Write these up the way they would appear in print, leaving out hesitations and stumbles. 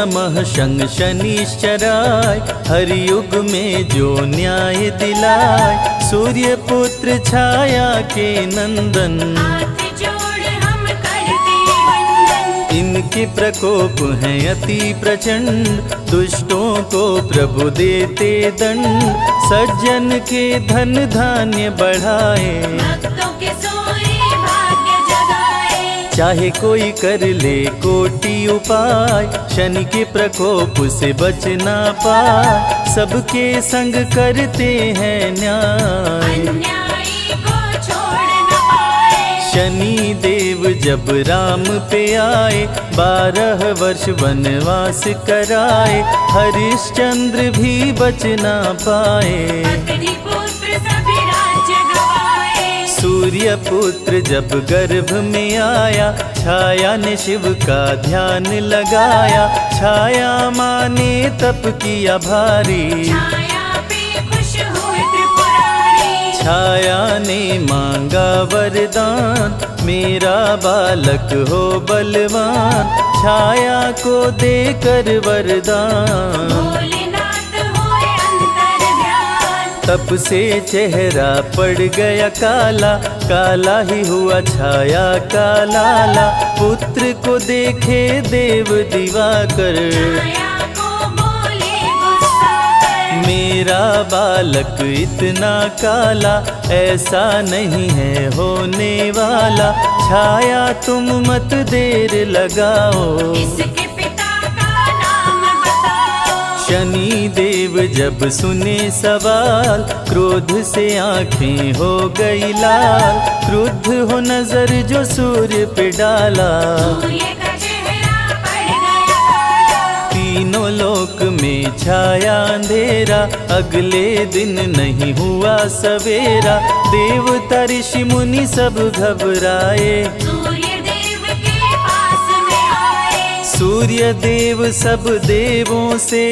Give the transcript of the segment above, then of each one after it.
नमः शं शनिश्चराय, हर युग में जो न्याय दिलाए। सूर्य पुत्र छाया के नंदन, हाथ जोड़ हम करते वंदन। इनके प्रकोप हैं अति प्रचंड, दुष्टों को प्रभु देते दंड। सज्जन के धन धान्य बढ़ाए, भक्तों के सोए भाग्य जगाए। चाहे कोई कर ले कोटि उपाय, शनि के प्रकोप से बच ना पाए। सबके संग करते हैं न्याय, अन्यायी को छोड़ न पाए। शनि देव जब राम पे आए, 12 वर्ष वनवास कराए। हरिश्चंद्र भी बच ना पाए, अग्नि पुत्र सभी राज्य गवाए। सूर्य पुत्र जब गर्भ में आया, छाया ने शिव का ध्यान लगाया। छाया माने तप किया भारी, छाया पे खुश हुए त्रिपुरारी। छाया ने मांगा वरदान, मेरा बालक हो बलवान। छाया को देकर वरदान, भोलेनाथ हुए अंतर्ध्यान। तप से चेहरा पड़ गया काला, काला ही हुआ छाया का लाला। पुत्र को देखे देव दिवाकर, छाया को बोले गुस्सा कर। मेरा बालक इतना काला, ऐसा नहीं है होने वाला। छाया तुम मत देर लगाओ, इसके पिता का नाम बताओ। शनि देव जब सुने सवाल, क्रोध से आंखें हो गई लाल। क्रुद्ध हो नजर जो सूर्य पे डाला, सूर्य का चेहरा पड़ गया काला। तीनों लोक में छाया अंधेरा। अगले दिन नहीं हुआ सवेरा, देवता ऋषि मुनि सब घबराए। सूर्य देव के पास में आए। सूर्य देव सब देवों से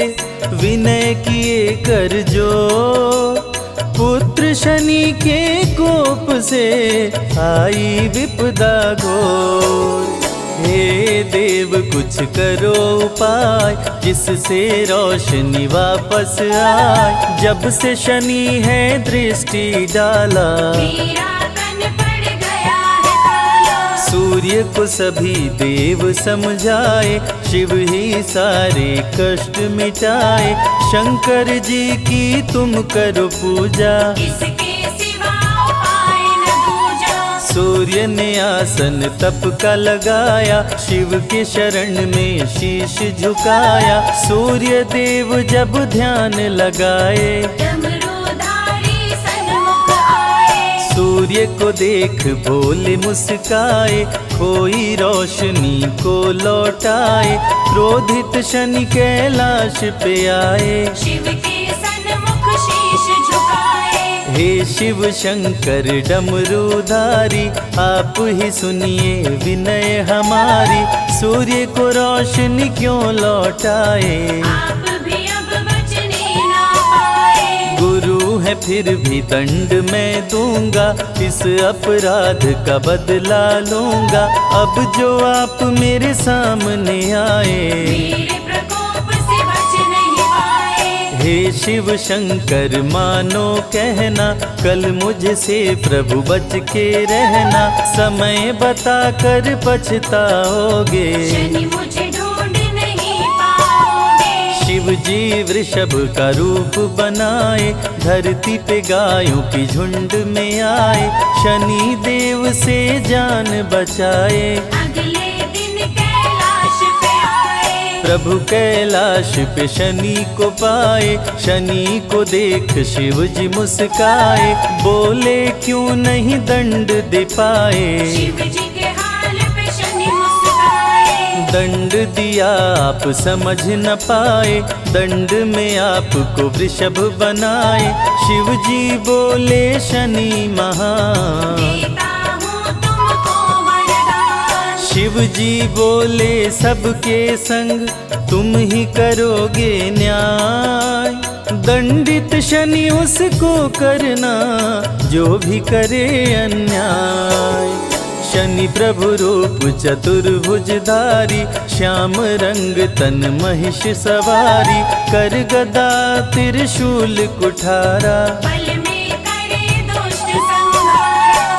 विनय किए कर जो, पुत्र शनि के कोप से आई विपदा घोर। हे देव कुछ करो उपाय, जिससे रोशनी वापस आए। जब से शनि है दृष्टि डाला, मेरा तन पड़ गया है काला। सूर्य को सभी देव समझाए, शिव ही सारे कष्ट मिटाए। शंकर जी की तुम करो पूजा, इसके सिवा उपाय न दूजा। सूर्य ने आसन तप का लगाया, शिव के शरण में शीश झुकाया। सूर्य देव जब ध्यान लगाए, डमरूधारी सन्मुख आए। सूर्य को देख भोले मुस्काए। खोई रोशनी को लौटाए, क्रोधित शनि कैलाश पे आए। शिव के सन्मुख शीश झुकाए। हे शिव शंकर डमरूधारी, आप ही सुनिए विनय हमारी। सूर्य को रोशनी क्यों लौटाए, आप भी अब बचने ना पाए। गुरु है फिर भी दंड मैं दूंगा, इस अपराध का बदला लूंगा। अब जो आप मेरे सामने आए, मेरे प्रकोप से बच नहीं पाए। हे शिव शंकर मानो कहना, कल मुझसे प्रभु बच के रहना। समय बता कर पछताओगे, शनि मुझे ढूंढ नहीं पाओगे। शिव जी वृषभ का रूप बनाए, धरती पे गायों की झुंड में आए। शनि देव से जान बचाए, अगले दिन कैलाश पे आए। प्रभु कैलाश पे शनि को पाए। शनि को देख शिव जी मुस्काए, बोले क्यों नहीं दंड दे पाए। शिव जी के हाल पे शनि मुस्काए। दंड दिया आप समझ न पाए, दंड में आपको वृषभ बनाए। शिव जी बोले शनि महान, देता हूँ तुमको वरदान। शिव जी बोले सबके संग तुम ही करोगे न्याय। दंडित शनि उसको करना जो भी करे अन्याय। शनि प्रभु रूप चतुर्भुजधारी, श्याम रंग तन महिष सवारी, कर गदा त्रिशूल कुठारा, बल में करे दुष्ट संहारा।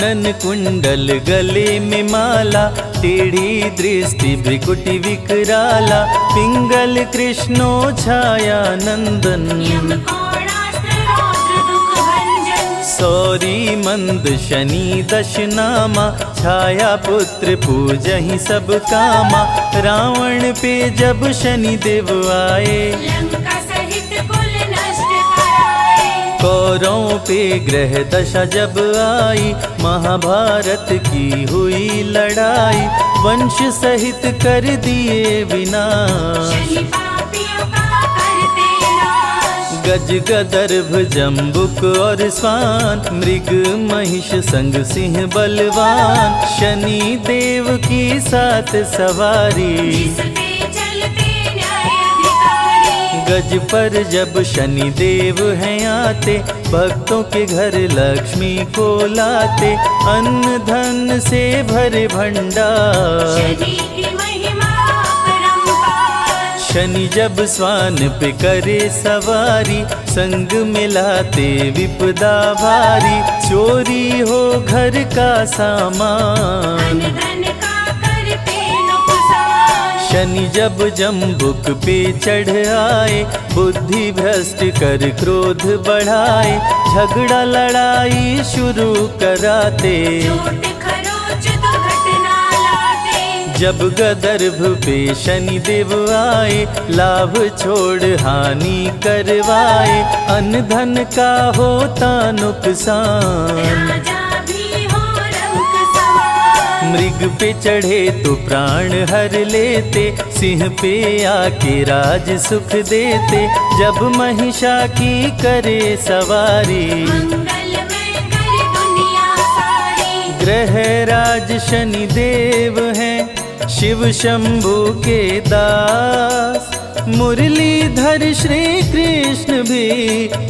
नन कुंडल गले में माला, टेढ़ी दृष्टि भ्रिकुटि विकराला, पिंगल कृष्णो छाया नंदन, यम कोणास्त्र रौद्र दुख भंजन। सौरी मंद शनि दशनामा, छाया पुत्र पूजहि सब कामा, रावण पे जब शनि देव आए, लंका सहित कुल नष्ट कराए। कौरवों पे ग्रह दशा जब आई, महाभारत की हुई लड़ाई, वंश सहित कर दिए विनाश, शनि पापियों का करते नाश। गज गदर्भ जम्बुक और स्वान, मृग महिष संग सिंह बलवान, शनि देव की सात सवारी, जिसपे चलते न्याय अधिकारी। गज पर जब शनि देव हैं आते, भक्तों के घर लक्ष्मी को लाते, अन्न धन से भरे भंडार। शनि की महिमा अपरंपार। शनि जब स्वान पे करे सवारी, संग मिलाते विपदा भारी, चोरी हो घर का सामान, अन्न धन का करते नुकसान। शनि जब जम्बुक पे चढ़ आए, बुद्धि भ्रष्ट कर क्रोध बढ़ाए, झगड़ा लड़ाई शुरू कराते, झूठ खरोच दुर्घटना लाते। जब गदर्भ पे शनि देव आए, लाभ छोड़ हानि करवाए, अन्न धन का होता नुकसान, राजा भी हो रंक सवार। मृग पे चढ़े तो प्राण हर लेते, सिंह पे आके राज सुख देते, जब महिषा की करे सवारी, मंगल में कर दुनिया सारी। ग्रह राज शनि देव हैं, शिव शंभु के दास, मुरलीधर श्री कृष्ण भी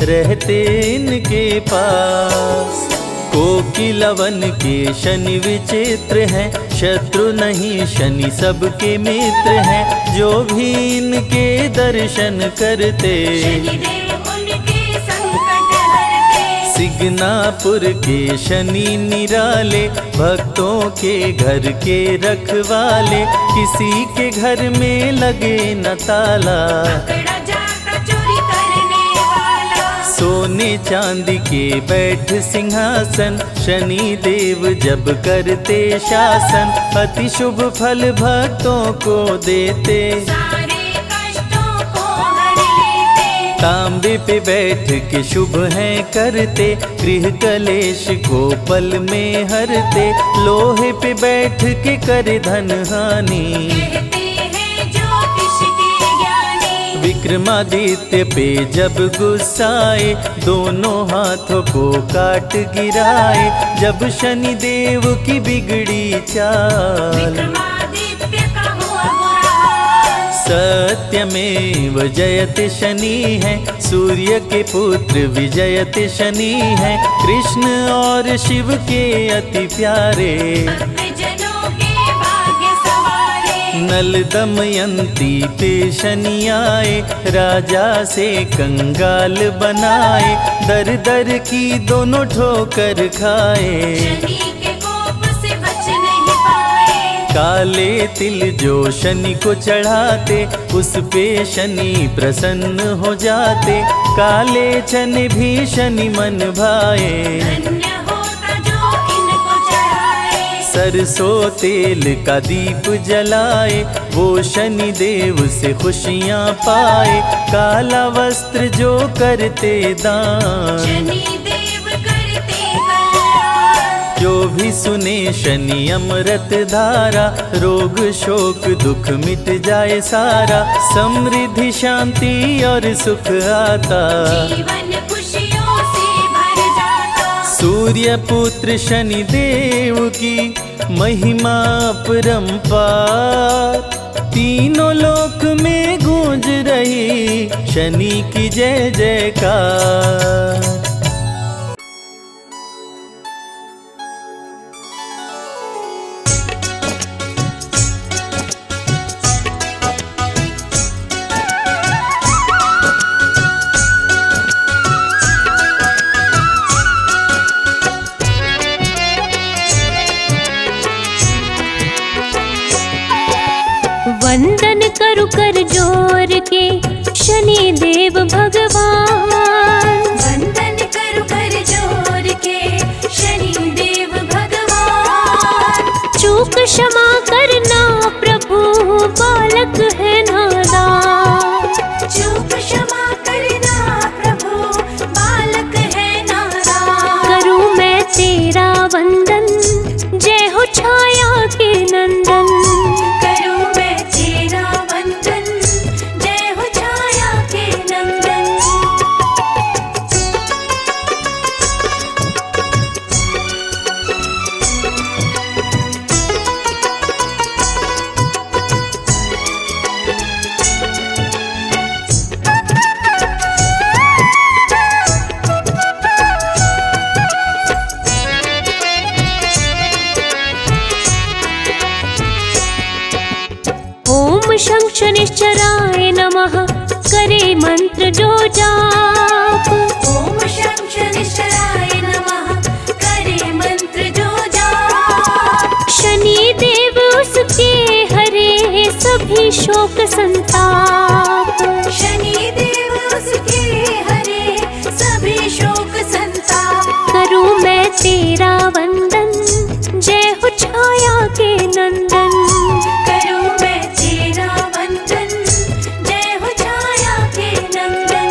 रहते इनके पास। कोकिलवन के शनि विचित्र हैं, शत्रु नहीं शनि सबके मित्र हैं, जो भी इनके दर्शन करते, शनिदेव उनके संकट हरते। सिगनापुर के शनि निराले, भक्तों के घर के रखवाले, किसी के घर में लगे न ताला, पकड़ा जाता चोरी करने वाला। सोने चांदी के बैठ सिंहासन, शनि देव जब करते शासन, अति शुभ फल भक्तों को देते, सारे कष्टों को हर लेते। तांबे पे बैठ के शुभ हैं करते, गृह कलेश को पल में हरते, लोहे पे बैठ के करे धन हानि, कहते हैं ज्योतिष के ज्ञानी। विक्रमादित्य पे जब गुस्साए, दोनों हाथों को काट गिराए, जब शनि देव की बिगड़ी चाल, विक्रमादित्य का हुआ बुरा हाल। सत्यमेव जयते शनि है, सूर्य के पुत्र विजयते शनि है, कृष्ण और शिव के अति प्यारे, भक्तजनों के भाग्य सवारे। नल दमयंती पे शनि आए, राजा से कंगाल बनाए, दर दर की दोनों ठोकर खाए, शनि के कोप से बच नहीं पाए। काले तिल जो शनि को चढ़ाते, उस पे शनि प्रसन्न हो जाते, काले चने भी शनि मन भाए, धन्य होता जो इनको चढ़ाए। सरसों तेल का दीप जलाए, वो शनि देव से खुशियाँ पाए, काला वस्त्र जो करते दान, शनि देव करते कल्याण। जो भी सुने शनि अमृत धारा, रोग शोक दुख मिट जाए सारा, समृद्धि शांति और सुख आता, जीवन खुशियों से भर जाता। सूर्य पुत्र शनि देव की महिमा अपरंपार, तीनों लोक में गूंज रही शनि की जय जयकार। करे मंत्र जो जाप। ओम शं शनिश्चराय नमः करे मंत्र जो जाप। शनि देव उसके हरे सभी शोक संताप। शनि देव उसके हरे सभी शोक संताप। करूं मैं तेरा वंदन, जय हो छाया के नंदन। करूं मैं तेरा वंदन, जय हो छाया के नंदन।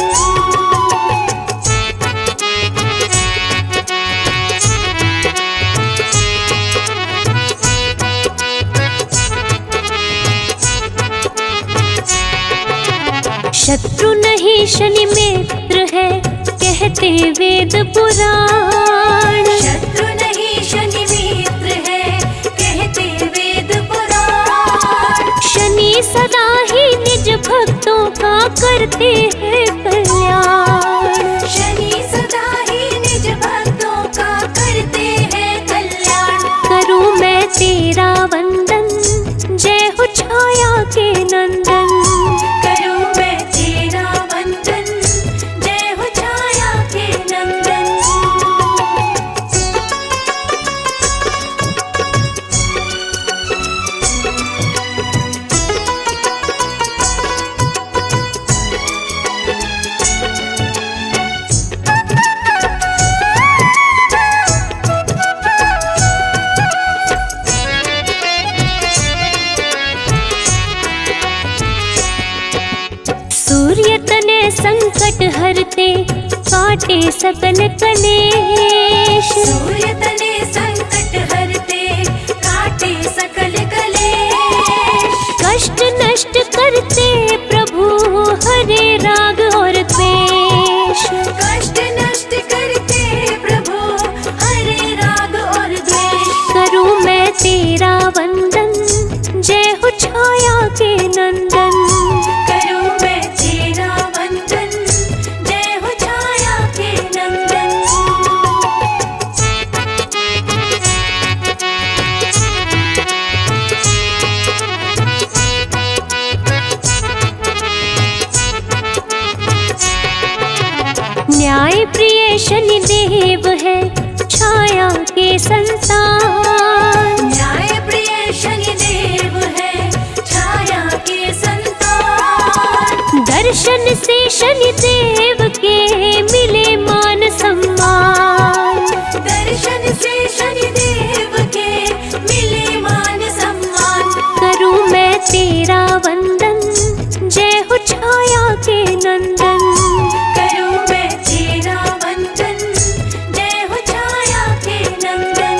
शत्रु नहीं शनि मित्र है, कहते वेद पुराण। शत्रु नहीं शनि मित्र है, कहते वेद पुराण। शनि सदा ही निज भक्तों का करते हैं कल्याण। शनि सदा ही निज भक्तों का करते हैं कल्याण। करूं मैं तेरा वंदन, जय हो छाया के नंदन। करूं मैं तेरा वंदन, जय हो छाया के नंदन। सूर्य तने संकट हरते, काटे सकल कलेश। सूर्य तने संकट हरते, काटे सकल कलेश। कष्ट नष्ट करते प्रभु, हरे राग और द्वेष। कष्ट नष्ट करते प्रभु, हरे राग और द्वेष। करूं मैं तेरा वंदन, जय हो छाया के नंदन। करूं मैं तेरा वंदन, जय हो छाया के नंदन। न्याय प्रिय शनि देव है, छाया के संतान। न्याय प्रिय शनि देव है, छाया के संतान। दर्शन से शनि देव के मिले मान सम्मान। दर्शन से शनि देव के मिले मान सम्मान। करूं मैं तेरा वंदन, जय हो छाया के नंदन। करूं मैं तेरा वंदन, जय हो छाया के नंदन।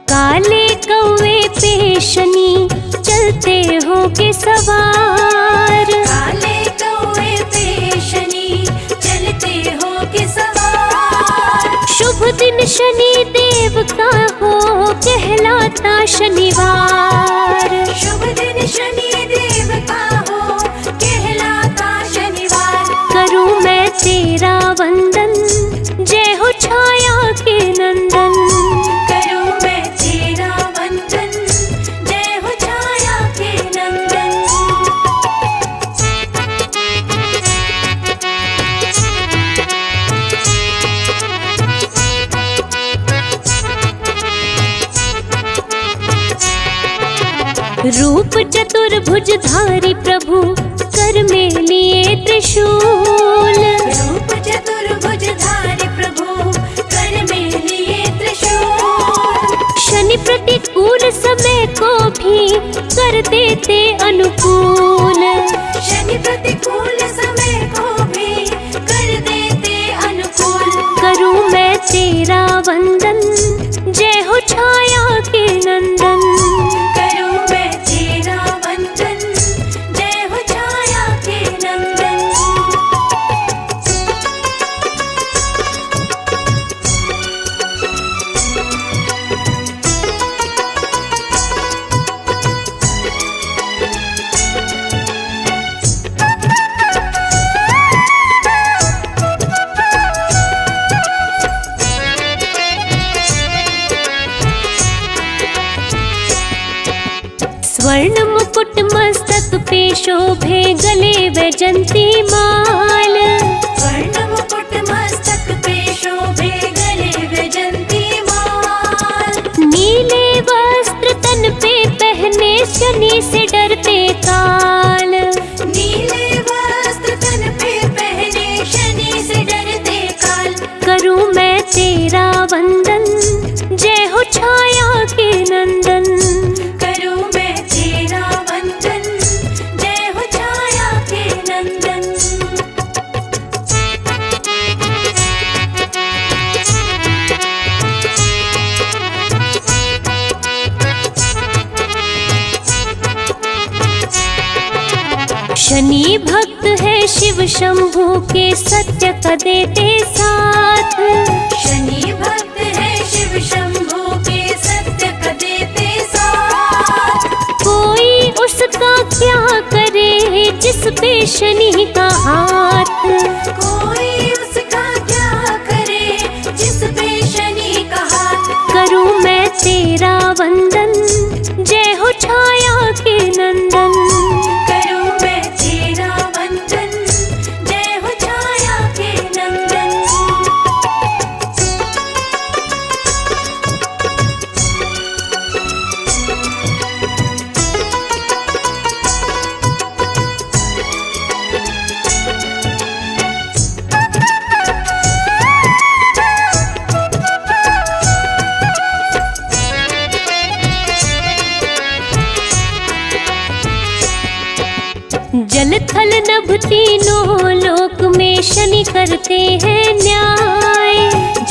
काले कौवे पे शनि, चलते होगे सवार। काले कौवे पे शनि, चलते हो के सवार। शुभ दिन शनि देव का हो, कहलाता शनिवार। शुभ दिन शनि देव का हो, कहलाता शनिवार। करूं मैं तेरा वंदन, जय हो छाया के नंदन। करूं मैं तेरा वंदन, जय हो छाया के नंदन। रूप चतुर्भुजधारी प्रभु, कर में लिए त्रिशूल। रूप चतुर्भुजधारी प्रभु, कर में लिए त्रिशूल। शनि प्रतिकूल समय को भी कर देते अनुकूल। शनि प्रतिकूल समय को भी कर देते अनुकूल। करूं मैं तेरा वंदन, जय हो छाया के नंदन। करूं मैं तेरा वंदन, जय हो छाया के नंदन। स्वर्ण मुकुट मस्तक पे शोभे गले वैजंती माल। स्वर्ण मुकुट मस्तक पे शोभे गले वैजंती माल। नीले वस्त्र तन पे पहने शनि से डरते काल। नीले वस्त्र तन पे पहने शनि से डरते काल। करूं मैं तेरा वंदन, जय हो छाया के नंदन। करूं मैं तेरा वंदन, जय हो छाया के नंदन। शनि भक्त है शिव शंभू के सत्य का देते साथ। शनि भक्त है शिव शंभू के सत्य का देते साथ। कोई उसका क्या करे जिस पे शनि का हाथ। कोई उसका क्या करे जिस पे शनि का हाथ। करूं मैं तेरा वंदन, जय हो छाया के नंदन। करूं मैं तेरा वंदन, जय हो छाया के नंदन। जल थल नभ तीनों लोक में शनि करते हैं न्याय।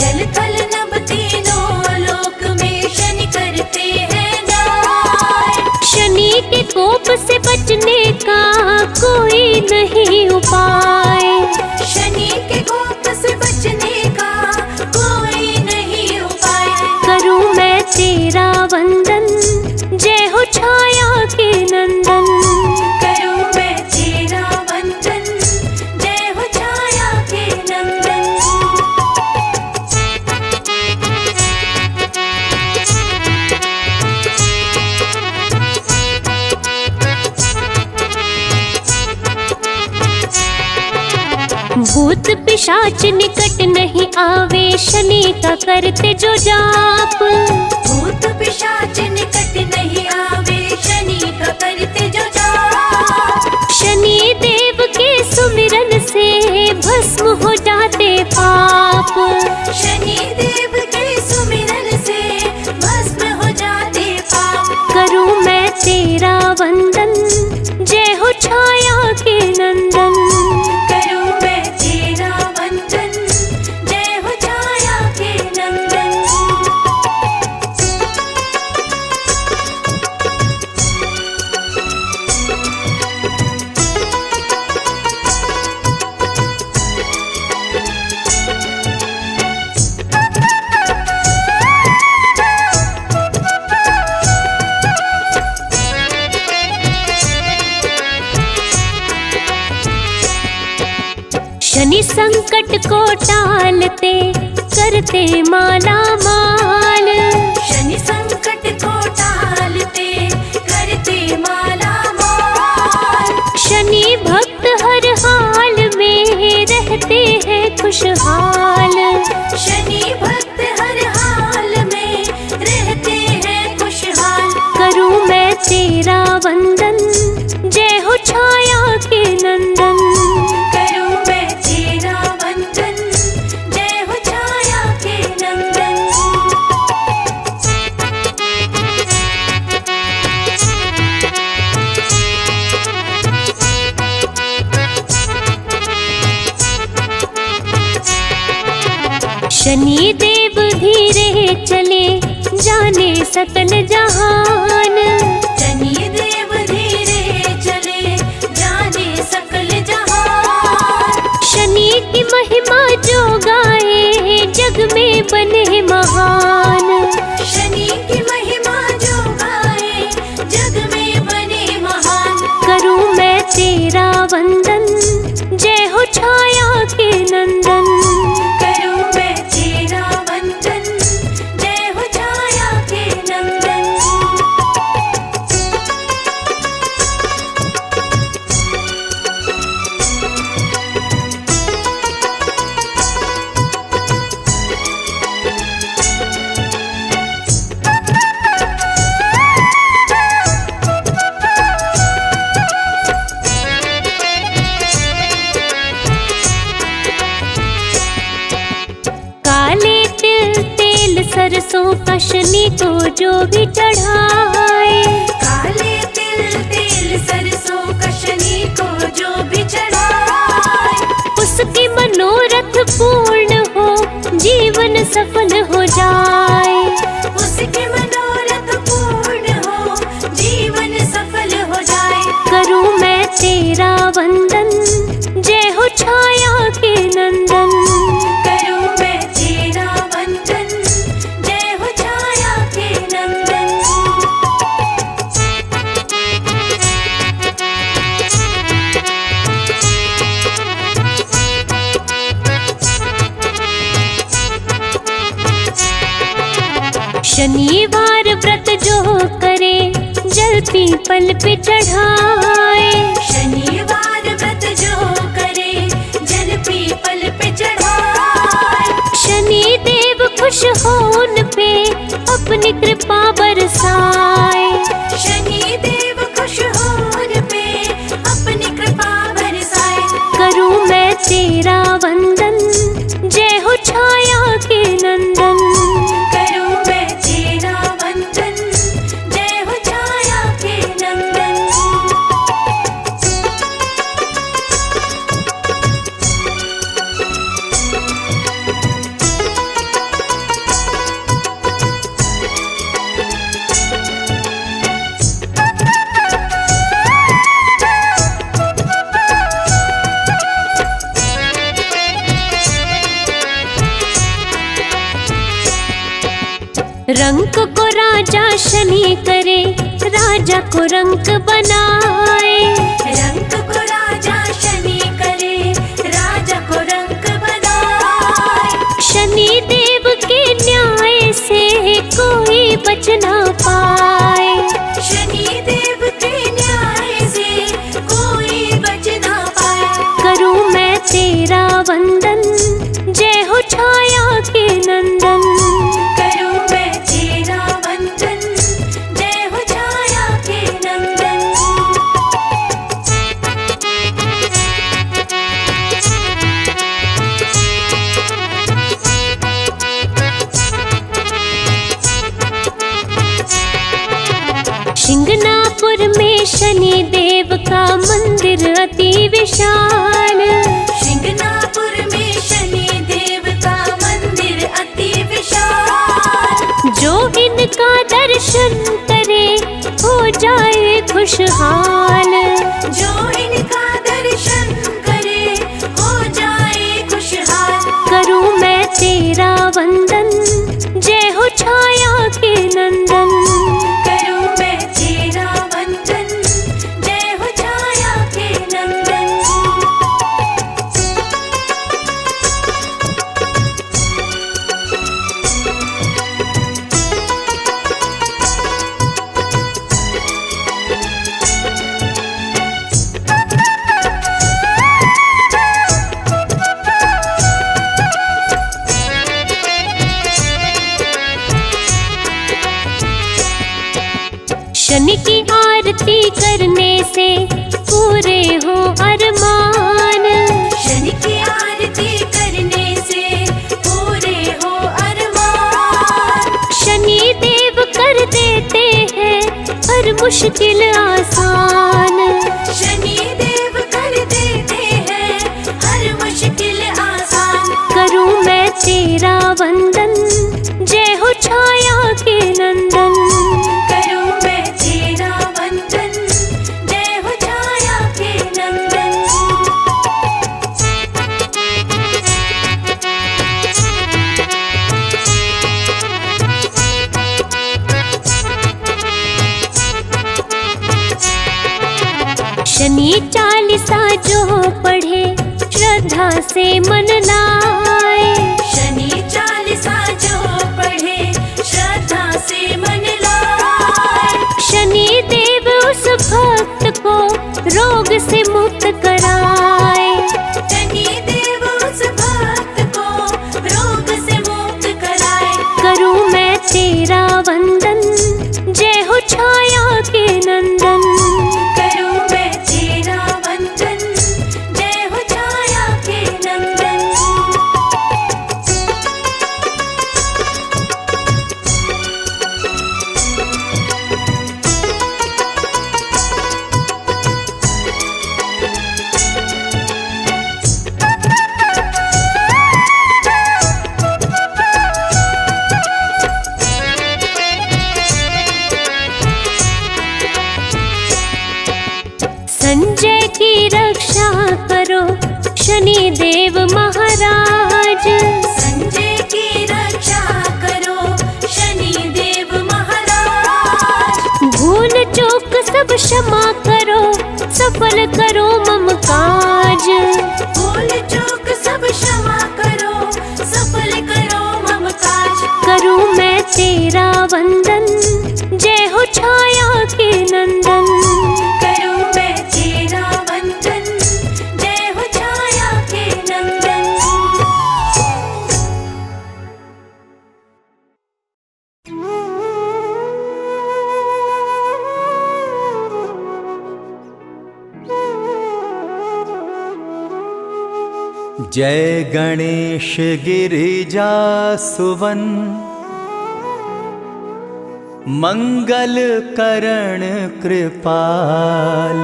जल थल नभ तीनों लोक में शनि करते हैं न्याय। शनि के कोप से बचने का कोई नहीं उपाय। शनि के कोप से बचने का कोई नहीं उपाय। करूं मैं तेरा वंदन, जय हो छाया के नंदन। करूं मैं तेरा वंदन, जय हो छाया के नंदन। भूत पिशाच निकट नहीं आवे शनि का करते जो जाप। भूत पिशाच निकट नहीं आवे शनि का करते जो जाप। शनि देव के सुमिरन से भस्म हो जाते पाप। शनि देव के सुमिरन से भस्म हो जाते पाप। करूं मैं तेरा वंदन, जय हो छाया के नंदन। करूं मैं तेरा वंदन, जय हो छाया के नंदन। शनि संकट को टालते करते माला माल। शनि संकट को टालते करते माला माल। शनि भक्त हर हाल में रहते हैं खुशहाल। शनि भक्त हर हाल में रहते हैं खुशहाल। करूं मैं तेरा वंदन, जय हो छाया के नंदन। करूं मैं तेरा वंदन, जय हो छाया के नंदन। शनि देव धीरे चले जाने सकल जहान। शनि देव धीरे चले जाने सकल जहान। शनि की महिमा जो गाए जग में बने महान। शनि की महिमा जो गाए जग में बने महान। करूं मैं तेरा वंदन, जय हो छाया के नंदन। करूं मैं तेरा वंदन, जय हो छाया के नंदन। तिल सरसों का शनि को जो भी चढ़ाए, काले तिल तिल सरसों का शनि को जो भी चढ़ाए, उसकी मनोरथ पूर्ण हो, जीवन सफल हो जाए। उसके मनोरथ पूर्ण हो, जीवन सफल हो जाए। करूं मैं तेरा वंदन, जय हो छाया के नंदन। करूं मैं तेरा वंदन, जय हो छाया के नंदन। शनिवार व्रत जो करे, जल पीपल पे चढ़ाए, शनिवार व्रत जो करे, जल पीपल पे चढ़ाए। शनि देव खुश हो उन पे, अपनी कृपा बरसाए। शनि देव खुश हो उन पे, अपनी कृपा बरसाए। करूं मैं तेरा वंदन, जय हो छाया के नंदन। करूं मैं तेरा वंदन, जय हो छाया के नंदन। रंक को राजा शनि करे, राजा को रंक बनाए। रंक को राजा शनि करे, राजा को रंक बनाए। शनि देव के न्याय से कोई बच ना पाए। शनि देव के न्याय से कोई बच ना पाए। करूं मैं तेरा वंदन, जय हो छाया के नंदन। करूं मैं तेरा वंदन, जय हो छाया के नंदन। शिंगनापुर में शनि देव का मंदिर अति विशाल। शिंगनापुर में शनि देव का मंदिर अति विशाल। जो इनका दर्शन करे, हो जाए खुशहाल। जो इनका दर्शन करे, हो जाए खुशहाल। करूं मैं तेरा वंदन, जय हो छाया के नंदन। करूं मैं तेरा वंदन, जय हो छाया के नंदन। शनि की आरती करने से पूरे हो अरमान। शनि की आरती करने से पूरे हो अरमान। शनि देव कर देते हैं हर मुश्किल आसान। शनि देव कर देते हैं हर मुश्किल आसान। करूं मैं तेरा वंदन, जय हो छाया के नंदन। करूं मैं तेरा वंदन, जय हो छाया के नंदन। शनि चालीसा जो पढ़े, श्रद्धा से मन लाए। शनि चालीसा जो पढ़े, श्रद्धा से मन लाए। शनि देव उस भक्त को रोग से मुक्त कराए। शनि देव उस भक्त को रोग से मुक्त कराए। करूं मैं तेरा वंदन, जय हो छाया के नंदन। करूं मैं तेरा वंदन, जय हो छाया के नंदन। शनि देव महाराज। संजय की रक्षा करो शनि देव महाराज। भूल चूक सब क्षमा करो, सफल करो मम काज। भूल चूक सब क्षमा करो, सफल करो मम काज। करूं मैं तेरा वंदन, जय हो छाया के नंदन। करूं मैं तेरा वंदन, जय हो छाया के नंदन। जय गणेश गिरिजा सुवन, मंगल करण कृपाल।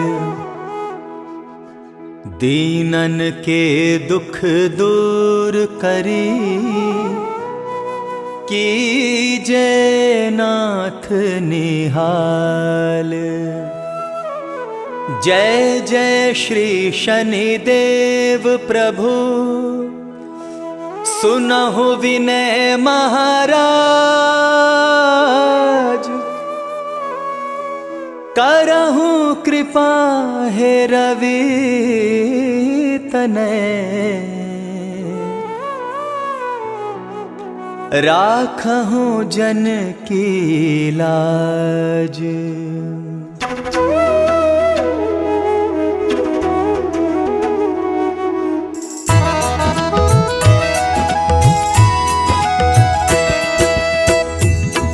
दीनन के दुख दूर करी, कीजय नाथ निहाल। जय जय श्री शनिदेव प्रभु, सुनहु विनय महाराज। करहु कृपा हे रवि तनय, राखहु जन की लाज।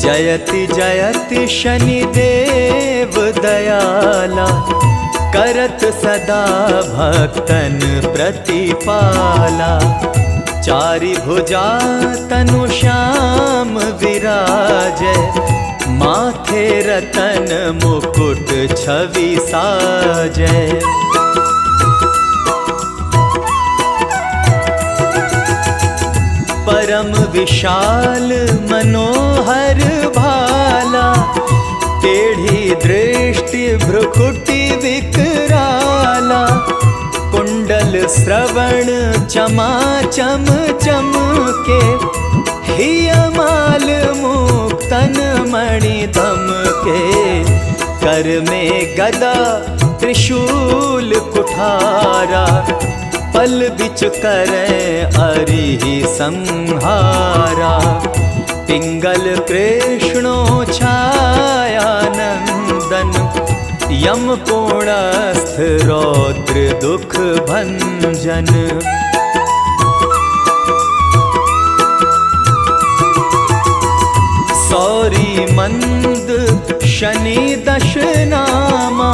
जयति जयति शनिदेव दयाला, करत सदा भक्तन प्रतिपाला। चारि भुजा तनु श्याम विराजै, माथे रतन मुकुट छवि साजै। परम विशाल मनोहर भाला, टेढ़ी दृष्टि भ्रुकुटि विकराला। कुंडल श्रवण चमाचम चमके, हियमाल मुक्तन मणि दमके। कर में गदा त्रिशूल कुठारा, पल बिच करें अरिहि संहारा। पिंगल कृष्णो छाया नंदन, यम कोणस्थ रौद्र दुख भंजन। सौरी मंद शनि दश नामा,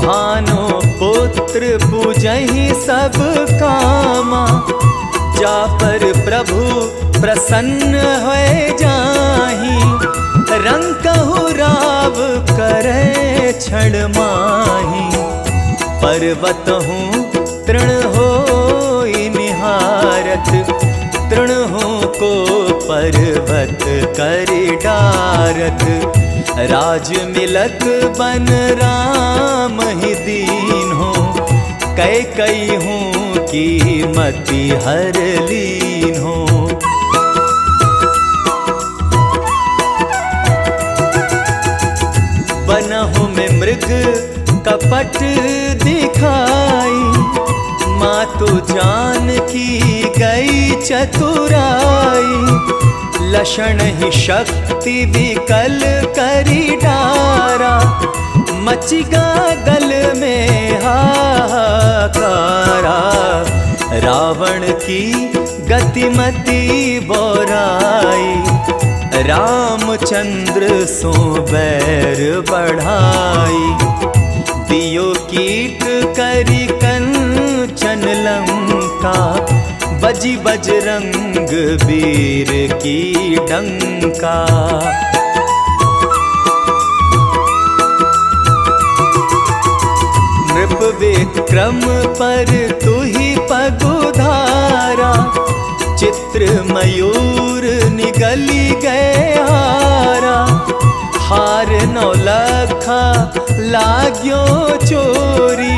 भानो पुत्र पूजहि सब कामा। जा पर प्रभु प्रसन्न होए जाहि, रंकहु राव करे क्षण माहि। पर्वत हूँ तृण होई निहारत, तृणों को पर्वत करि डारत। राज मिलत बन राम ही दीन हो, कई हूँ की मति हर लीन हो। बनहु में मृग कपट दिखाई, मातु जानकी गई चतुराई। लक्षण ही शक्ति विकल करी डारा, मचिगा गल में हाहाकारा। रावण की गतिमति बोराई, रामचंद्र सो बैर बढ़ाई। दियो कीट करी कंचन लंका, बजी बजरंग वीर की डंका। नृप विक्रम पर तू ही पगुधारा, चित्र मयूर निगली गए हारा। हार नौलखा लाग्यो चोरी,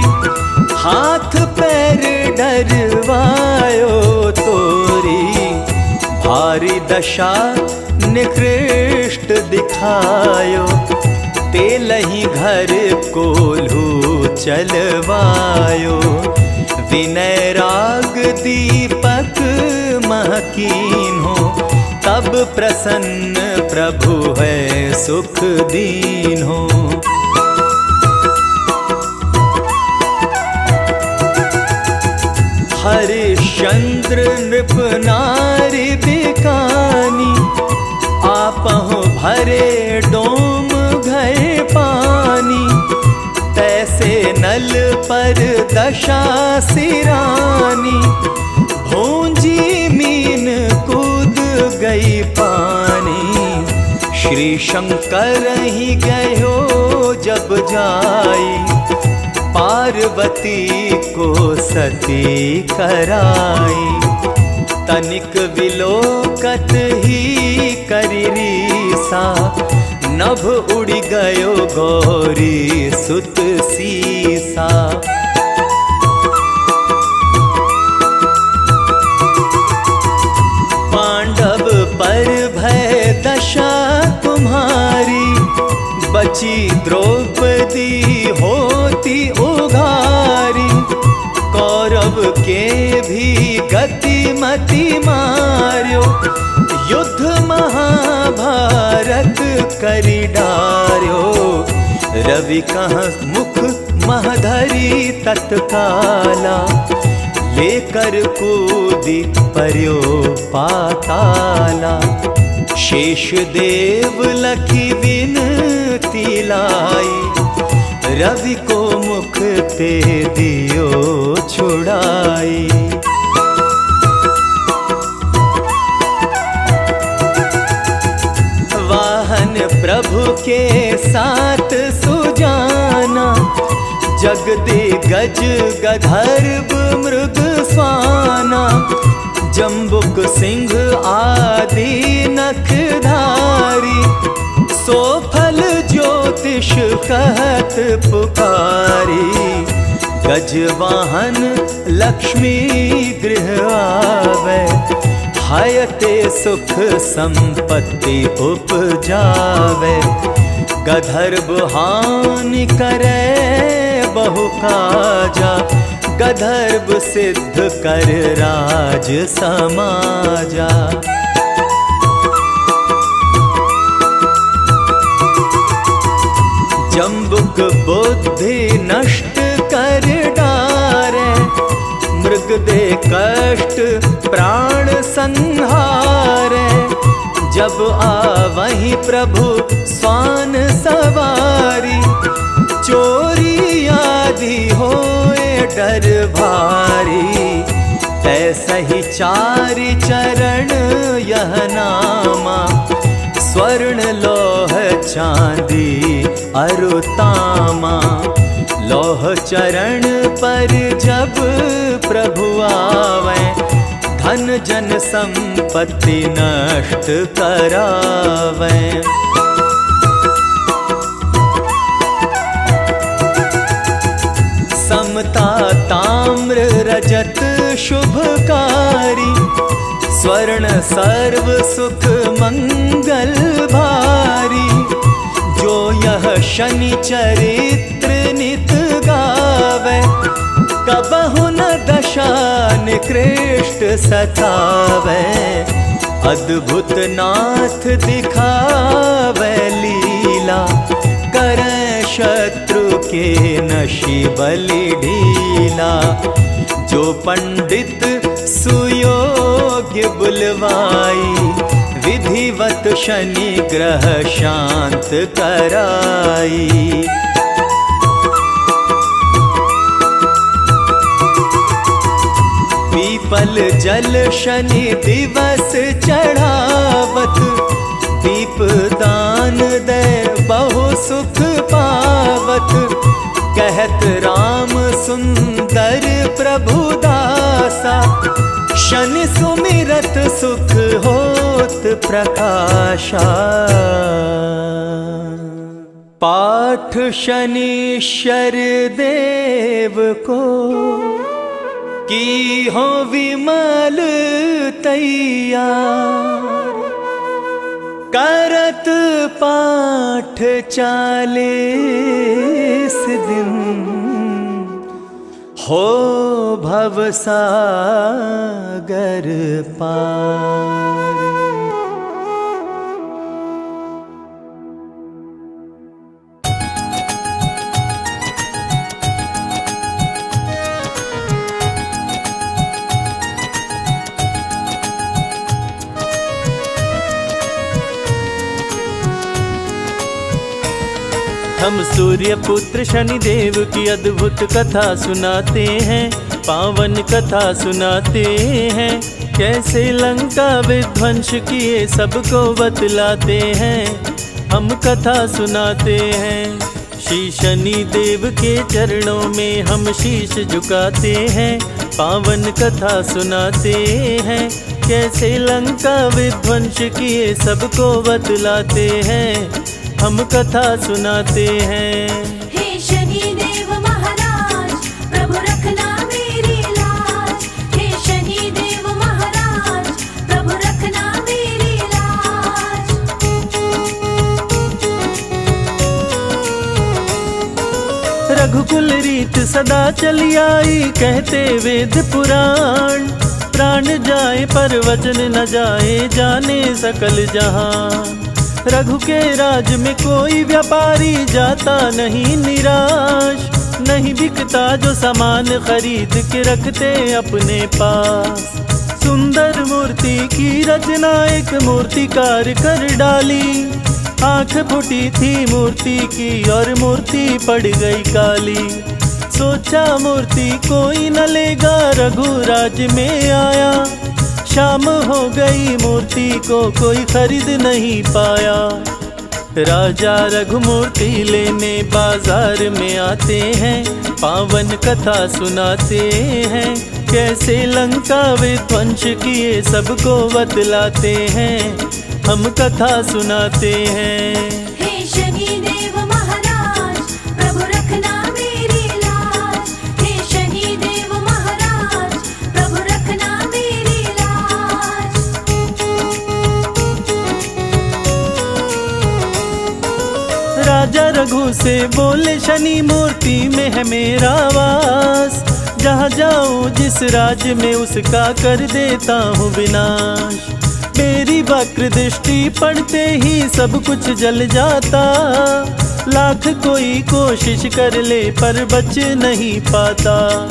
हाथ पैर डर करवायो तोरी, भारी दशा निकृष्ट दिखायो, तेलही घर कोल्हू चलवायो। विनय राग दीपक महकीन हो, तब प्रसन्न प्रभु है सुख दीन हो। हरिश्चंद्र नृप नारी बिकानी, आपहुँ भरे डोम गए पानी। तैसे नल पर दशा सिरानी, भूंजी मीन कूद गई पानी। श्री शंकर ही गयो जब जाई, पार्वती को सती कराई। तनिक विलोकत ही करी रीसा, नभ उड़ गयो गौरी सुत सीसा। पांडव पर भय दशा तुम्हारी, बची द्रौपदी होती उघारी। कौरव के भी गति मति मार्यो, युद्ध महाभारत करी डार्यो। रवि कहाँ मुख महधरी तत्काला, लेकर कूदी पर्यो पाताला। शेष देव लखी विनती लाई, रवि को मुख ते दियो छुड़ाई। वाहन प्रभु के साथ सुजाना, जगदे गज गधर्व मृग स्वाना। जम्बुक सिंह आदि नखधारी, सोफल ज्योतिष कहत पुकारी। गजवाहन लक्ष्मी गृह आवे, हायते सुख संपत्ति उपजावे। गधर्व हानि करे बहु काजा, गधर्व सिद्ध कर राज समाजा। जम्बुक बुद्धि नष्ट कर डारे, मृग दे कष्ट प्राण संहारे। जब आवहीं प्रभु स्वान सवारी, चोरी आदि होए डर भारी। ऐसा ही चारि चरण यह नामा, स्वर्ण लोह चांदी अरु तामा। लोह चरण पर जब प्रभु आवे, धन जन संपत्ति नष्ट करावे। समता ताम्र रजत शुभकारी, स्वर्ण सर्व सुख मंगल भारी। जो यह शनि चरित्र नित गावे, कबहु न दशा निकृष्ट सतावे। अद्भुत नाथ दिखावे लीला, करे शत्रु के नशी बलि ढीला। जो पंडित सुयोग्य बुलवाई, विधिवत शनि ग्रह शांत कराई। पीपल जल शनि दिवस चढ़ावत, दीप दान दे बहु सुख पावत। कहत राम सुंदर प्रभु दासा, शनि सुमिरत सुख होत प्रकाशा। पाठ शनीश्वर देव को, की हो विमल तैयार, करत पाठ 40 दिन, हो भवसागर पार। हम सूर्य पुत्र शनिदेव की अद्भुत कथा सुनाते हैं, पावन कथा सुनाते हैं। कैसे लंका विध्वंस किए सबको बतलाते हैं, हम कथा सुनाते हैं। श्री शनिदेव के चरणों में हम शीश झुकाते हैं, पावन कथा सुनाते हैं। कैसे लंका विध्वंस किए सबको बतलाते हैं, हम कथा सुनाते हैं। हे शनिदेव महाराज, प्रभु रखना मेरी लाज। हे शनिदेव महाराज, प्रभु रखना मेरी लाज। रघुकुल रीत सदा चली आई, कहते वेद पुराण। प्राण जाए पर वचन न जाए, जाने सकल जहां। रघु के राज में कोई व्यापारी जाता नहीं निराश, नहीं बिकता जो सामान खरीद के रखते अपने पास। सुंदर मूर्ति की रचना एक मूर्तिकार कर डाली, आंख फूटी थी मूर्ति की और मूर्ति पड़ गई काली। सोचा मूर्ति कोई न लेगा, रघुराज में आया। शाम हो गई मूर्ति को कोई खरीद नहीं पाया। राजा रघुमूर्ति लेने बाजार में आते हैं, पावन कथा सुनाते हैं। कैसे लंका विध्वंस किए सबको बतलाते हैं, हम कथा सुनाते हैं। हे शनिदेव महाराज, प्रभु रखना मेरी लाज। हे शनिदेव महाराज, प्रभु रखना मेरी लाज। राजा रघु से बोले शनि मूर्ति में है मेरा वास। जहाँ जाऊँ जिस राज्य में उसका कर देता हूँ विनाश। मेरी वक्र दृष्टि पड़ते ही सब कुछ जल जाता। लाख कोई कोशिश कर ले पर बच नहीं पाता।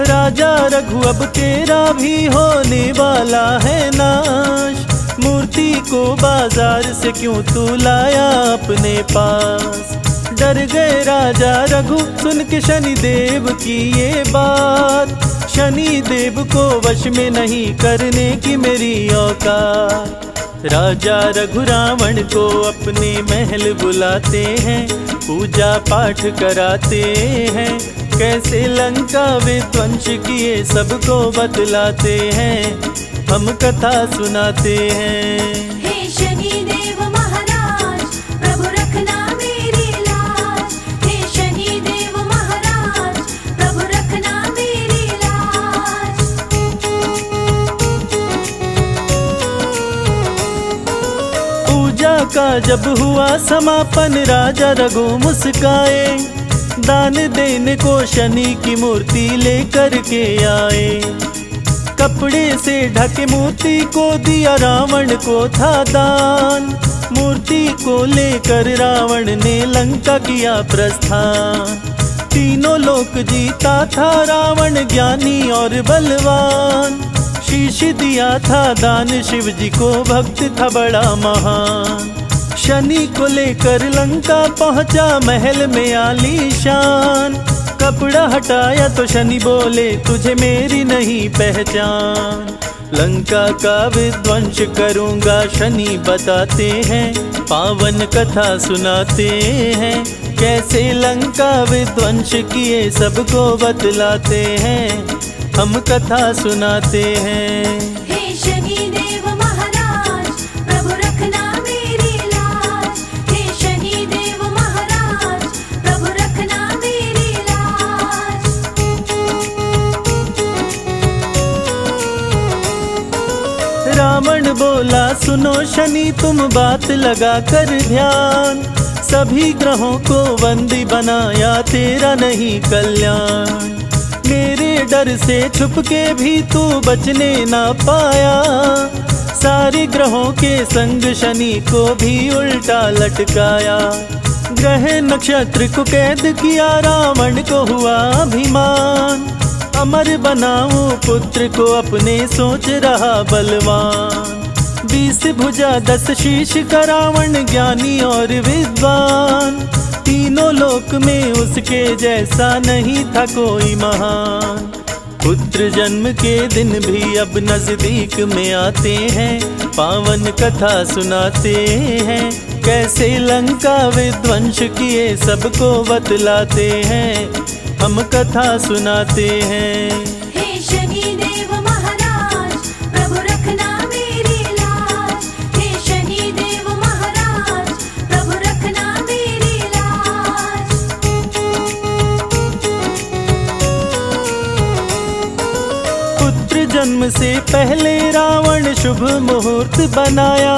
राजा रघु अब तेरा भी होने वाला है नाश। मूर्ति को बाजार से क्यों तू लाया अपने पास। डर गए राजा रघु सुन के शनिदेव की ये बात। शनिदेव को वश में नहीं करने की मेरी औकात। राजा रघु रावण को अपने महल बुलाते हैं, पूजा पाठ कराते हैं। कैसे लंका विध्वंस किए सबको बतलाते हैं, हम कथा सुनाते हैं। हे शनिदेव महाराज, प्रभु रखना मेरी लाज। हे शनिदेव महाराज, प्रभु रखना मेरी लाज। पूजा का जब हुआ समापन, राजा रघु मुस्काए। दान देने को शनि की मूर्ति लेकर के आए। कपड़े से ढके मूर्ति को दिया रावण को था दान। मूर्ति को लेकर रावण ने लंका किया प्रस्थान। तीनों लोक जीता था रावण ज्ञानी और बलवान। शीश दिया था दान शिव जी को, भक्त था बड़ा महान। शनि को लेकर लंका पहुंचा महल में आलीशान। कपड़ा हटाया तो शनि बोले तुझे मेरी नहीं पहचान। लंका का विध्वंस करूंगा शनि बताते हैं, पावन कथा सुनाते हैं। कैसे लंका विध्वंस किए सबको बतलाते हैं, हम कथा सुनाते हैं। हे शनिदेव महाराज, प्रभु रखना मेरी लाज। हे शनिदेव महाराज, प्रभु रखना मेरी लाज। दोनों शनि तुम बात लगा कर ध्यान, सभी ग्रहों को बंदी बनाया तेरा नहीं कल्याण। मेरे डर से छुप के भी तू बचने ना पाया, सारे ग्रहों के संग शनि को भी उल्टा लटकाया। ग्रह नक्षत्र को कैद किया, रावण को हुआ अभिमान, अमर बनाऊं पुत्र को अपने सोच रहा बलवान। 20 भुजा 10 शीश का रावण ज्ञानी और विद्वान, तीनों लोक में उसके जैसा नहीं था कोई महान। पुत्र जन्म के दिन भी अब नजदीक में आते हैं, पावन कथा सुनाते हैं, कैसे लंका विध्वंस किए सबको बतलाते हैं, हम कथा सुनाते हैं। हे शनि देव महाराज प्रभु रखना मेरी लाज, हे शनि देव महाराज प्रभु रखना मेरी लाज। पुत्र जन्म से पहले रावण शुभ मुहूर्त बनाया,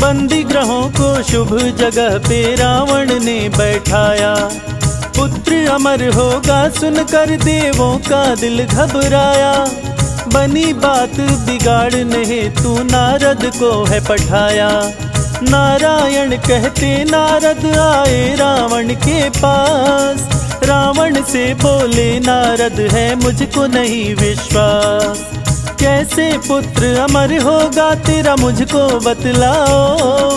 बंदी ग्रहों को शुभ जगह पे रावण ने बैठाया। पुत्र अमर होगा सुनकर देवों का दिल घबराया, बनी बात बिगाड़ने हेतु नारद को है पठाया। नारायण कहते नारद आए रावण के पास, रावण से बोले नारद है मुझको नहीं विश्वास। कैसे पुत्र अमर होगा तेरा मुझको बतलाओ,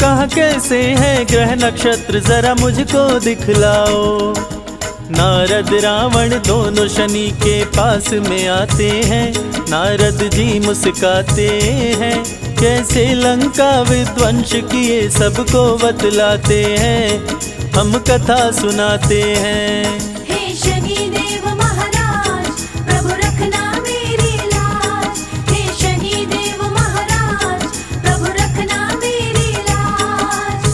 कहाँ कैसे है ग्रह नक्षत्र जरा मुझको दिखलाओ। नारद रावण दोनों शनि के पास में आते हैं, नारद जी मुस्काते हैं, कैसे लंका विध्वंस किए सबको बतलाते हैं, हम कथा सुनाते हैं। हे शनि देव महाराज प्रभु रखना मेरी लाज, हे शनि देव महाराज प्रभु रखना मेरी लाज।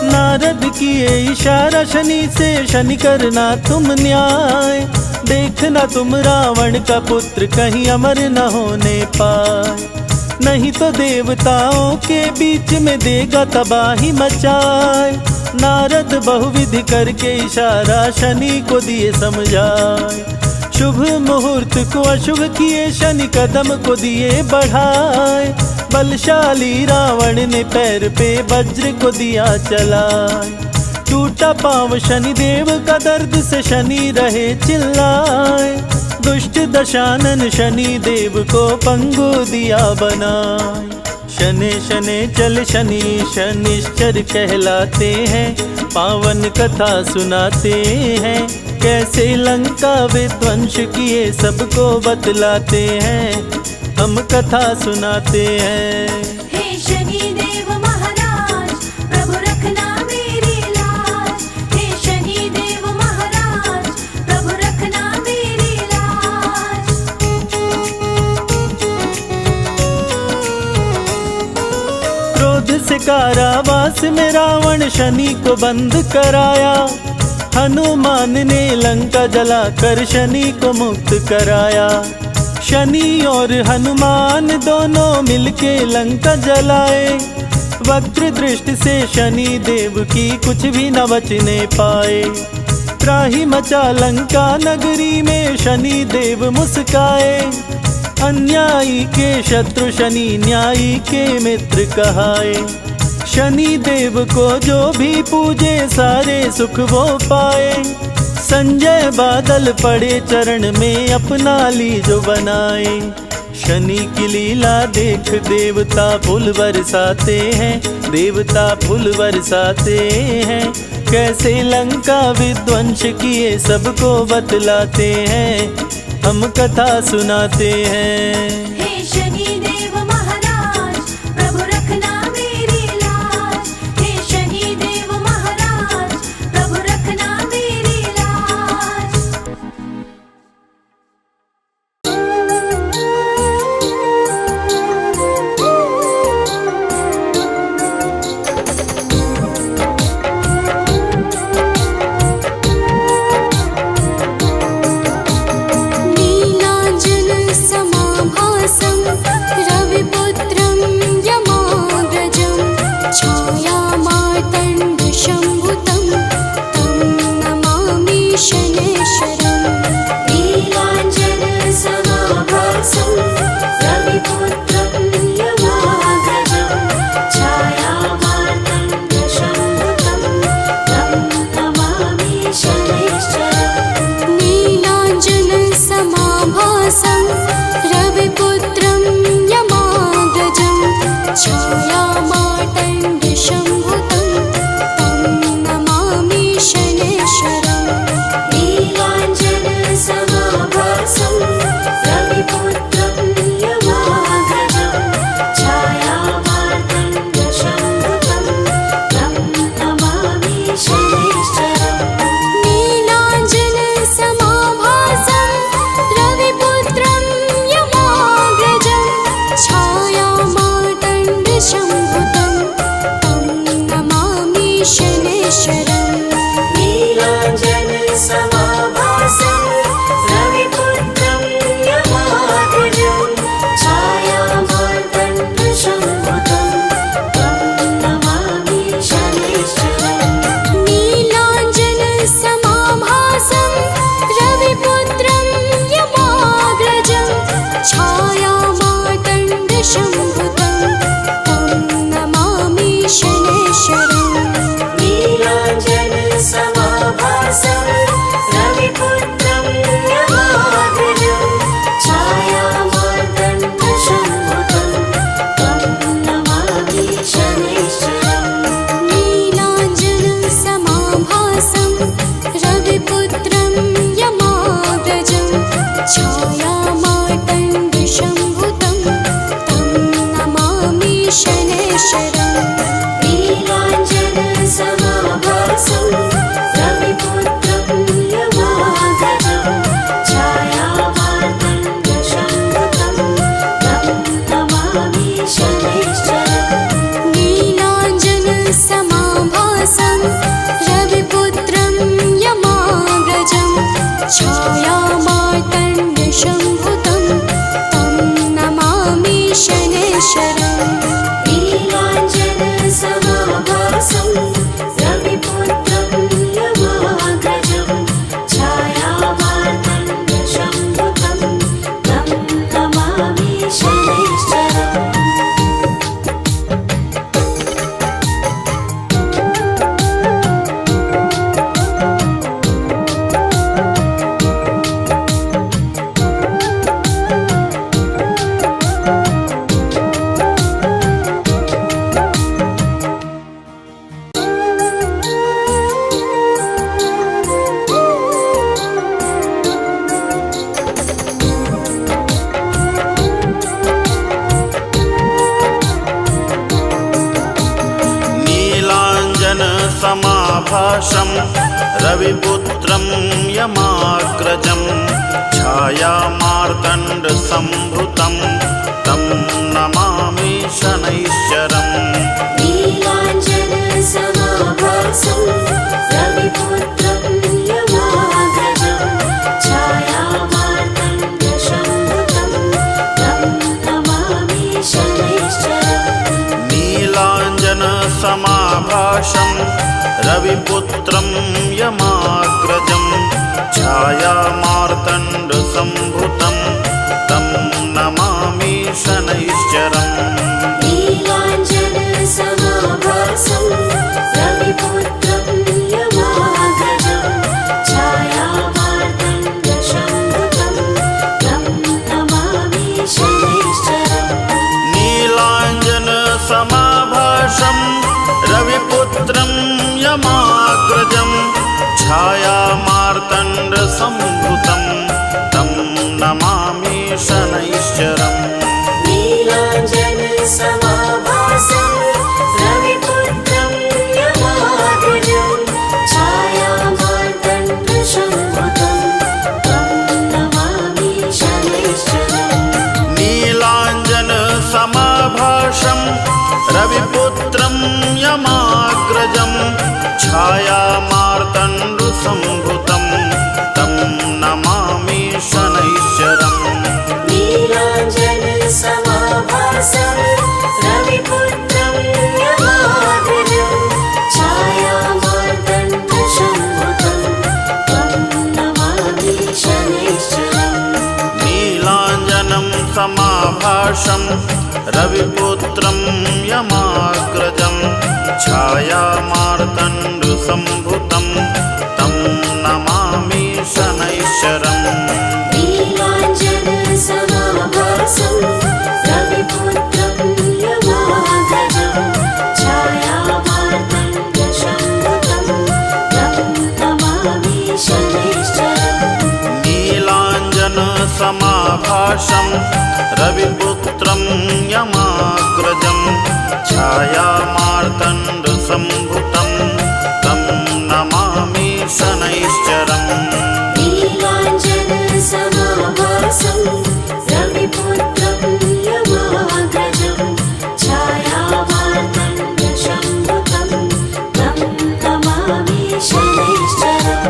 नारद किए इशारा शनि से, शनि करना तुम न्याय, देखना तुम रावण का पुत्र कहीं अमर न होने पाए, नहीं तो देवताओं के बीच में देगा तबाही मचाए। नारद बहुविधि करके इशारा शनि को दिए समझाए, शुभ मुहूर्त को अशुभ किए शनि कदम को दिए बढ़ाए। बलशाली रावण ने पैर पे वज्र को दिया चलाए, टूटा पांव शनि देव का दर्द से शनि रहे चिल्लाए। दुष्ट दशानन शनि देव को पंगु दिया बनाए, शनि शनि चल शनि शनिश्चर कहलाते हैं, पावन कथा सुनाते हैं, कैसे लंका विध्वंस किए सबको बतलाते हैं, हम कथा सुनाते हैं। हे शनि देव महाराज प्रभु रखना मेरी लाज, हे शनि देव महाराज प्रभु रखना मेरी लाज। क्रोध से कारावास में रावण शनि को बंद कराया, हनुमान ने लंका जलाकर शनि को मुक्त कराया। शनि और हनुमान दोनों मिलके लंका जलाए, वक्र दृष्टि से शनि देव की कुछ भी न बचने पाए। त्राही मचा लंका नगरी में शनि देव मुस्काए, अन्यायी के शत्रु शनि न्यायी के मित्र कहाए। शनि देव को जो भी पूजे सारे सुख वो पाए, संजय बादल पड़े चरण में अपना ली जो बनाए। शनि की लीला देख देवता फूल बरसाते हैं, देवता फूल बरसाते हैं, कैसे लंका विध्वंस किए सबको बतलाते हैं, हम कथा सुनाते हैं। हे शनि देव महाराज प्रभु रखना मेरी लाज, हे शनि देव महाराज प्रभु रखना मेरी लाज। लीला शनैश्चरम् नीलाञ्जनसमाभासं रविपुत्रं यमाग्रजं छायामार्तण्डशम्भुतं तं नमामि शनैश्चरम् नीलाञ्जनसमाभासं रविपुत्रं यमाग्रजं छायामार्तण्डशम्भुतं तं नमामि शनैश्चरम् नीलाञ्जनसमाभासं रविपुत्रं यमाग्रजं छायामार्तण्डशम्भुतं तं नमामि शनैश्चरम् नीलाञ्जनसमाभासं रविपुत्रं यमाग्रजं छायामार्तण्डसम्भुतं तं नमामि शनैश्चरम् नीलाञ्जनसमाभासं रविपुत्रं यमाग्रजं छायामार्तण्डशम्भुतं तं नमामि शनैश्चरम् नीलाञ्जनसमाभासं रविपुत्रं यमाग्रजं छायामार्तण्डसम्भुतं तं नमामि शनैश्चरम् नीलाञ्जनसमाभासं रविपुत्रं यमाग्रजं छायामार्तण्डशम्भुतं तं नमामि शनैश्चरम् नीलाञ्जनसमाभासं रविपुत्रं यमाग्रजं छायामार्तण्डसम्भुतं तं नमामि शनैश्चरम् नीलाञ्जनसमाभासं रविपुत्रं यमाग्रजं छायामार्तण्डशम्भुतं तं नमामि शनैश्चरम् नीलाञ्जनसमाभासं रविपुत्रं यमाग्रजं छायामार्तण्डसम्भुतं तं नमामि शनैश्चरम् नीलाञ्जनसमाभासं रविपुत्रं यमाग्रजं छायामार्तण्डशम्भुतं तं नमामि शनैश्चरम् नीलाञ्जनं समाभासं रविपुत्रं यमाग्रजं छायामार्तण्डसम्भुतं तं नमामि शनैश्चरम् नीलाञ्जनसमाभासं रविपुत्रं यमाग्रजं छायामार्तण्डशम्भुतं तं नमामि शनैश्चरम् नीलाञ्जनसमाभासं रविपुत्रं यमाग्रजं छायामार्तण्डसम्भुतं तं नमामि शनैश्चरम् नीलाञ्जनसमाभासं रविपुत्रं यमाग्रजं छायामार्तण्डशम्भुतं तं नमामि शनैश्चरम्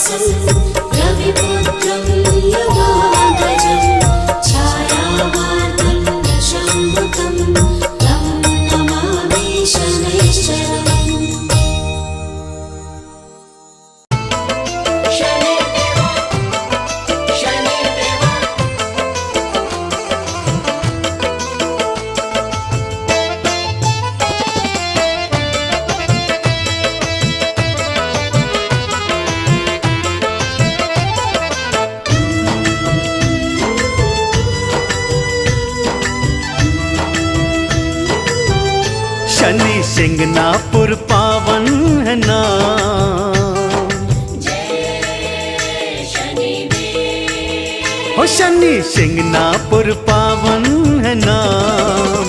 श्रीनिवासं रविपुत्रं यमाग्रजं छायावार्तं शम्भुकं तं नमामि शनैश्चरम्। शनि सिंगनापुर पावन है नाम, हो शनि सिंगनापुर पावन है नाम,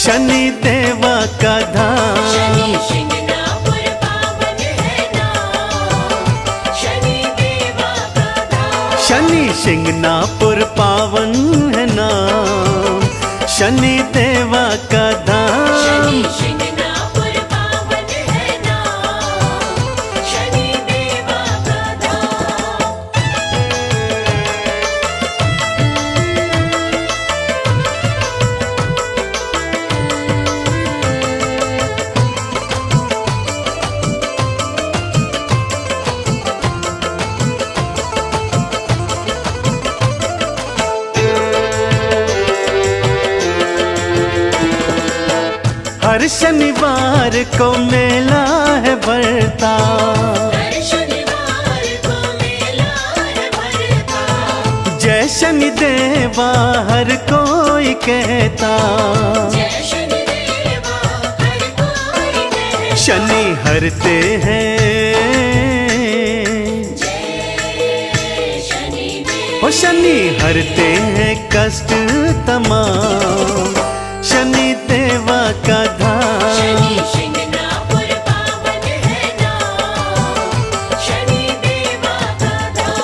शनि देवा का धाम। शनि सिंगनापुर पावन है नाम, शनि देवा का धाम। शनि सिंगनापुर पावन है नाम, शनि देवा का धाम। शनि सिंगनापुर पावन है नाम, शनि देवा का धाम। हर शनिवार को मेला है भरता, हर शनिवार को मेला है भरता। जय शनि देवा हर कोई कहता, जय शनि देवा हर कोई कहता। शनि हरते हैं, जय शनि देवा। ओ शनि हरते हैं कष्ट तमाम, शनि देवा का धाम। शनि सिंगनापुर पावन है नाम, शनि देवा का धाम।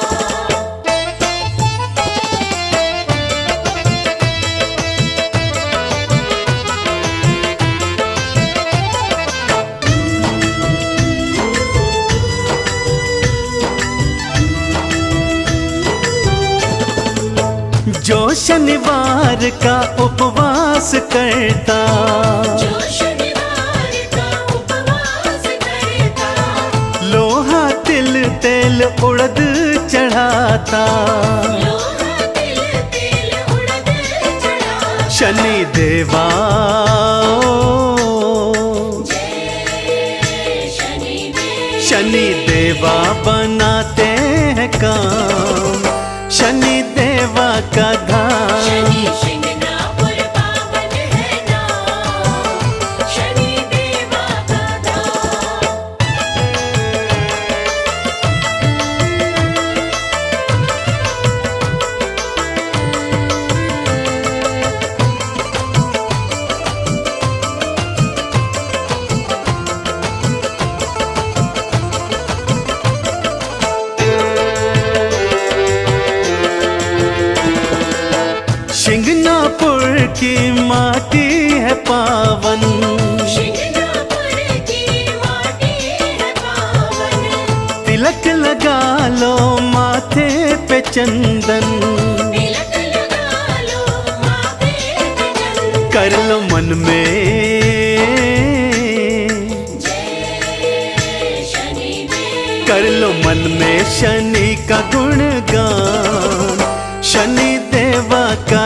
जो शनिवार का उपवास करता, जो शनिवार का उपवास करता। लोहा तिल तेल उड़द चढ़ाता, लोहा तिल तिल उड़द चढ़ाता। शनि देवा जय शनि देवा। शनि देवा बनाते हैं काम, शनि देवा का धाम। शनि सिंगनापुर पावन है नाम, शनि देवा का धाम। सिंगनापुर की माटी है पावन, सिंगनापुर की माटी है पावन। तिलक लगा लो माथे पे चंदन, तिलक लगा लो माथे पे चंदन। कर लो मन में, जय शनि देवा। कर लो मन में शनि का गुणगान, शनि देवा का